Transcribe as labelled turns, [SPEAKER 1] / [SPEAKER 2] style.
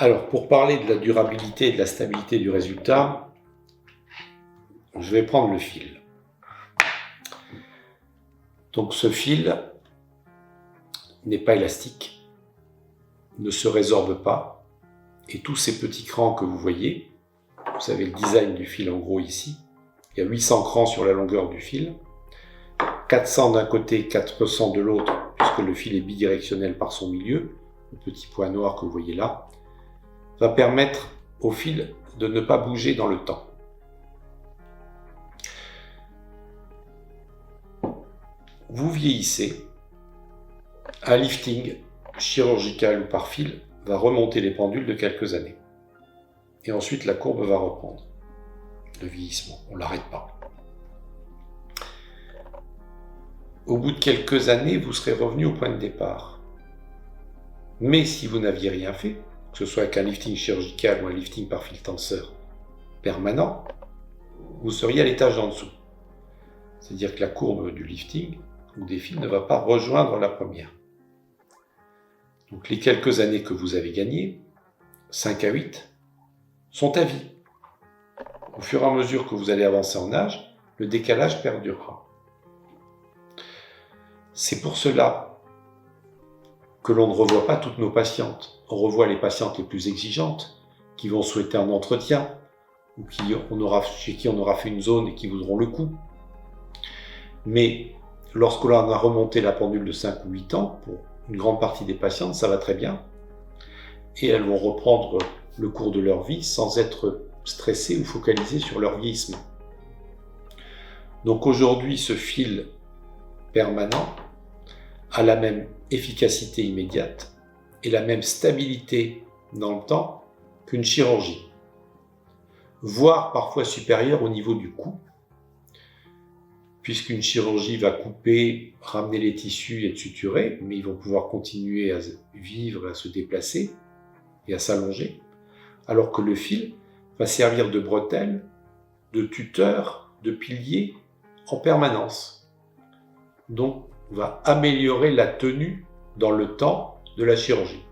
[SPEAKER 1] Alors, pour parler de la durabilité et de la stabilité du résultat, je vais prendre le fil. Donc ce fil n'est pas élastique, ne se résorbe pas, et tous ces petits crans que vous voyez, vous savez le design du fil en gros ici, il y a 800 crans sur la longueur du fil, 400 d'un côté, 400 de l'autre, puisque le fil est bidirectionnel par son milieu, le petit point noir que vous voyez là, va permettre au fil de ne pas bouger dans le temps. Vous vieillissez, un lifting chirurgical ou par fil va remonter les pendules de quelques années. Et ensuite la courbe va reprendre. Le vieillissement, on ne l'arrête pas. Au bout de quelques années, vous serez revenu au point de départ. Mais si vous n'aviez rien fait, que ce soit avec un lifting chirurgical ou un lifting par fil tenseur permanent, vous seriez à l'étage en dessous. C'est-à-dire que la courbe du lifting ou des fils ne va pas rejoindre la première. Donc les quelques années que vous avez gagnées, 5 à 8, sont à vie. Au fur et à mesure que vous allez avancer en âge, le décalage perdurera. C'est pour cela que l'on ne revoit pas toutes nos patientes. On revoit les patientes les plus exigeantes, qui vont souhaiter un entretien, ou chez qui on aura fait une zone et qui voudront le coup. Mais lorsque l'on a remonté la pendule de 5 ou 8 ans, pour une grande partie des patientes, ça va très bien. Et elles vont reprendre le cours de leur vie sans être stressées ou focalisées sur leur vieillissement. Donc aujourd'hui, ce fil permanent a la même efficacité immédiate et la même stabilité dans le temps qu'une chirurgie, voire parfois supérieure au niveau du cou, puisqu'une chirurgie va couper, ramener les tissus et être suturés, mais ils vont pouvoir continuer à vivre, à se déplacer et à s'allonger, alors que le fil va servir de bretelle, de tuteur, de pilier en permanence. Donc, va améliorer la tenue dans le temps de la chirurgie.